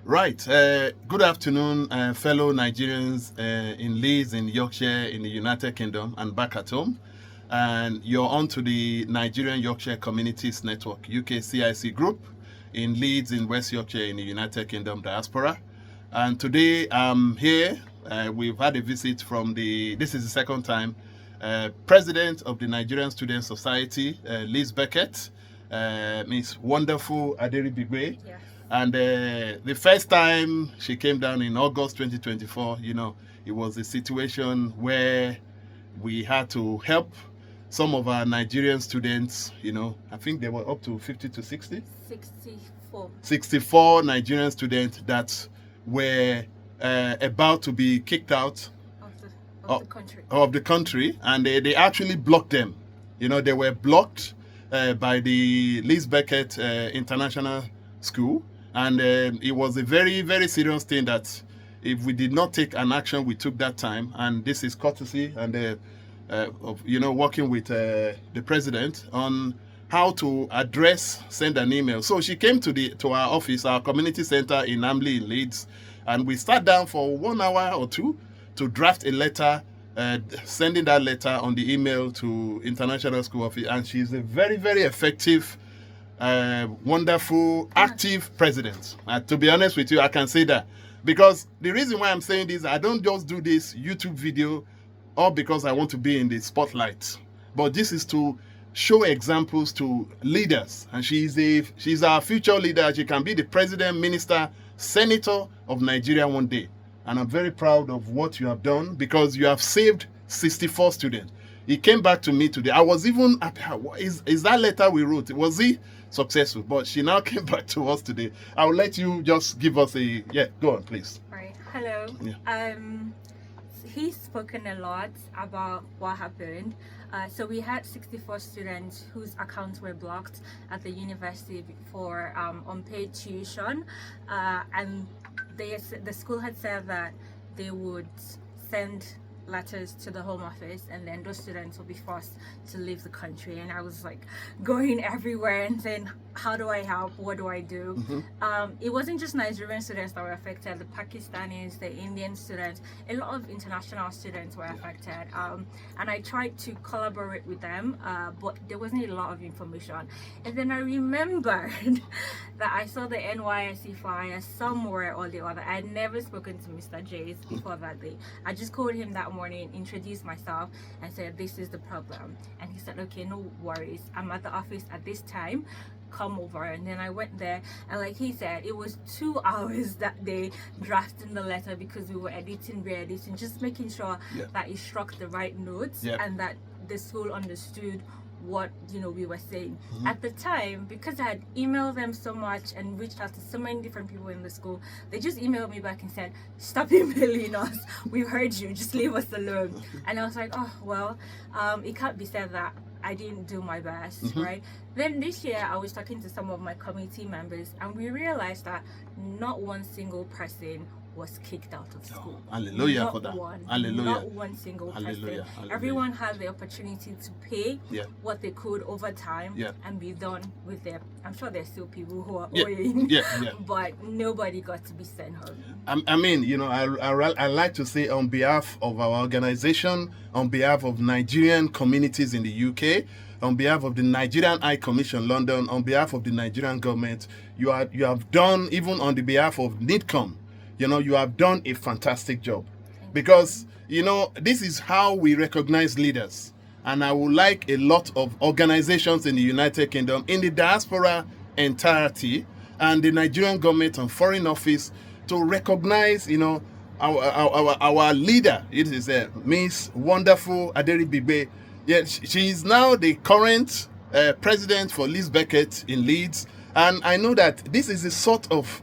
Right. Good afternoon, fellow Nigerians in Leeds, in Yorkshire, in the United Kingdom, and back at home. And you're on to the Nigerian Yorkshire Communities Network, UKCIC group, in Leeds, in West Yorkshire, in the United Kingdom diaspora. And today I'm here. We've had a visit from this is the second time, President of the Nigerian Student Society, Leeds Beckett, Miss Wonderful ADERIBIGBE. Yeah. And the first time she came down in August 2024, it was a situation where we had to help some of our Nigerian students, I think they were up to 50 to 60? 64. 64 Nigerian students that were about to be kicked out of the country, and they actually blocked them. They were blocked by the Leeds Beckett International School. And it was a very, very serious thing that if we did not take an action, we took that time. And this is courtesy and of working with the president on how to send an email. So she came to our office, our community center in Amley in Leeds, and we sat down for 1 hour or two to draft a letter, sending that letter on the email to International School Office. And she's a very, very effective, wonderful, active president. To be honest with you, I can say that because the reason why I'm saying this, I don't just do this YouTube video or because I want to be in the spotlight, but this is to show examples to leaders. And she's our future leader. She can be the president, minister, senator of Nigeria one day. And I'm very proud of what you have done because you have saved 64 students. He came back to me today. I was even is that letter we wrote, was he successful? But she now came back to us today. I'll let you just give us go on, please. All right. Hello. Yeah. He's spoken a lot about what happened. So we had 64 students whose accounts were blocked at the university for unpaid tuition, and the school had said that they would send letters to the Home Office, and then those students will be forced to leave the country. And I was like going everywhere and saying, how do I help? What do I do? Mm-hmm. It wasn't just Nigerian students that were affected. The Pakistanis, the Indian students, a lot of international students were affected. And I tried to collaborate with them, but there wasn't a lot of information. And then I remembered that I saw the NYSC flyer somewhere or the other. I had never spoken to Mr. Jays before that day. I just called him that morning, introduced myself, and said, this is the problem. And he said, okay, no worries, I'm at the office at this time, come over. And then I went there, and like he said, it was 2 hours that day drafting the letter because we were editing, re-editing, just making sure that it struck the right notes and that the school understood what we were saying. At the time, because I had emailed them so much and reached out to so many different people in the school, they just emailed me back and said, stop emailing us, we've heard you, just leave us alone. And I was like, oh well, it can't be said that I didn't do my best, right? Then this year I was talking to some of my committee members, and we realized that not one single person was kicked out of school. Hallelujah not for that. One, Hallelujah. Not one single person. Hallelujah. Everyone had the opportunity to pay what they could over time and be done with their. I'm sure there's still people who are owing, but nobody got to be sent home. I mean, I like to say on behalf of our organization, on behalf of Nigerian communities in the UK, on behalf of the Nigerian High Commission London, on behalf of the Nigerian government, you have done, even on the behalf of NIDCOM, you have done a fantastic job. Because, this is how we recognize leaders. And I would like a lot of organizations in the United Kingdom, in the diaspora entirety, and the Nigerian government and foreign office to recognize, our leader. It is Miss Wonderful ADERIBIGBE. Yes, she is now the current president for Leeds Beckett in Leeds. And I know that this is the sort of,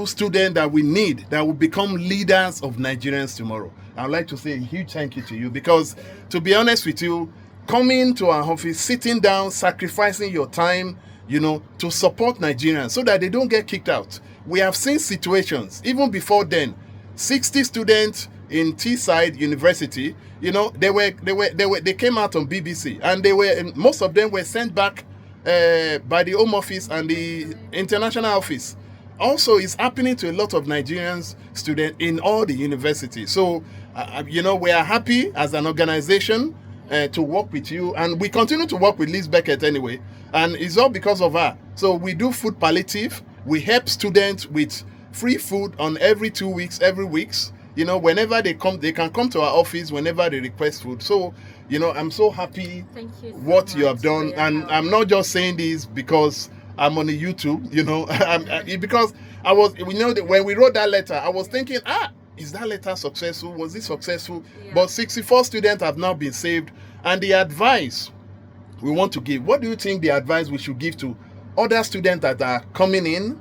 students that we need that will become leaders of Nigerians tomorrow. I'd like to say a huge thank you to you because, to be honest with you, coming to our office, sitting down, sacrificing your time, to support Nigerians so that they don't get kicked out. We have seen situations, even before then, 60 students in Teesside University, they came out on BBC, and most of them were sent back by the Home Office and the International Office. also it's happening to a lot of Nigerians students in all the universities. So, we are happy as an organization to work with you, and we continue to work with Leeds Beckett anyway, and it's all because of her. So we do food palliative. We help students with free food on every 2 weeks, every weeks. Whenever they come, they can come to our office whenever they request food. So, I'm so happy what you have done, and I'm not just saying this because I'm on the YouTube, because I was, when we wrote that letter, I was thinking, is that letter successful? Was it successful? Yeah. But 64 students have now been saved. And the advice we want to give, what do you think the advice we should give to other students that are coming in,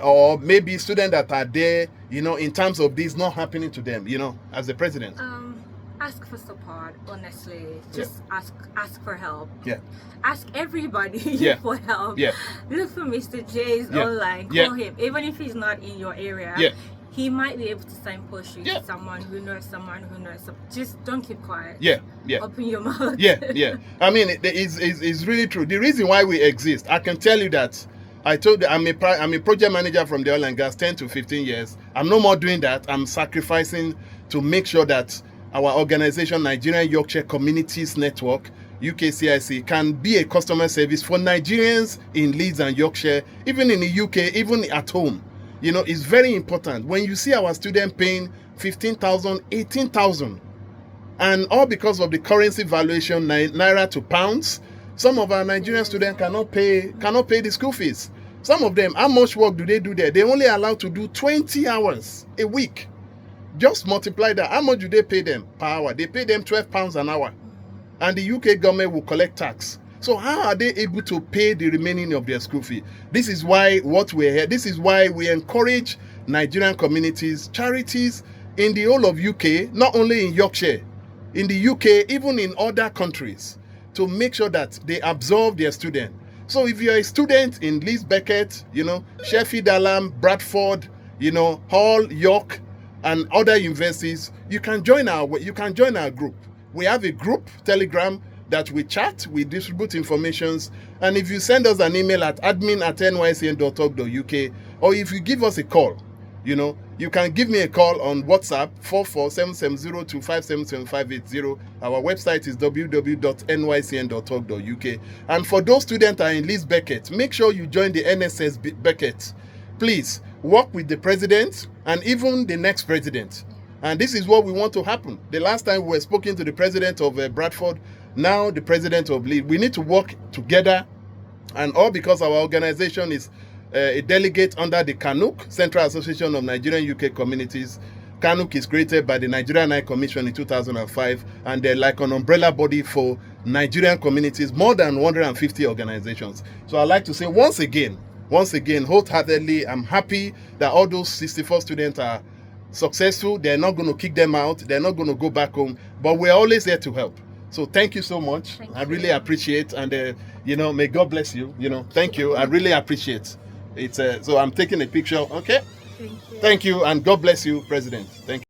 or maybe students that are there, in terms of this not happening to them, as the president? Ask for support, honestly. Just ask for help. Yeah. Ask everybody for help. Yeah. Look for Mr. J's online. Call him. Even if he's not in your area. Yeah. He might be able to signpost you to someone who knows someone who knows. Just don't keep quiet. Yeah. Open your mouth. Yeah. I mean, it's really true. The reason why we exist, I can tell you that. I told you, I'm a project manager from the oil and gas, 10 to 15 years. I'm no more doing that. I'm sacrificing to make sure that our organization, Nigerian Yorkshire Communities Network, UKCIC, can be a customer service for Nigerians in Leeds and Yorkshire, even in the UK, even at home. It's very important. When you see our student paying 15,000, 18,000, and all because of the currency valuation, naira to pounds, some of our Nigerian students cannot pay the school fees. Some of them, how much work do they do there? They're only allowed to do 20 hours a week. Just multiply that. How much do they pay them per hour? They pay them £12 an hour. And the UK government will collect tax. So how are they able to pay the remaining of their school fee? This is why we're here. This is why we encourage Nigerian communities, charities in the whole of UK, not only in Yorkshire, in the UK, even in other countries, to make sure that they absorb their students. So if you're a student in Leeds Beckett, Sheffield Hallam, Bradford, Hull, York, and other universities, you can join our group. We have a group Telegram that we chat, we distribute informations, and if you send us an email at admin@nycn.org.uk, or if you give us a call, you can give me a call on WhatsApp 447702577580. Our website is www.nycn.org.uk. And for those students that are in Leeds Beckett, make sure you join the NSS Beckett. Please work with the president and even the next president. And this is what we want to happen. The last time we were speaking to the president of Bradford, now the president of Leeds. We need to work together, and all because our organization is a delegate under the CANUC, Central Association of Nigerian UK Communities. CANUC is created by the Nigerian High Commission in 2005, and they're like an umbrella body for Nigerian communities, more than 150 organizations. So I'd like to say once again, wholeheartedly, I'm happy that all those 64 students are successful. They're not going to kick them out. They're not going to go back home, but we're always here to help. So thank you so much. I really appreciate, and may God bless you. Thank you. I really appreciate it. So I'm taking a picture. Okay. Thank you. Thank you, and God bless you, President. Thank you.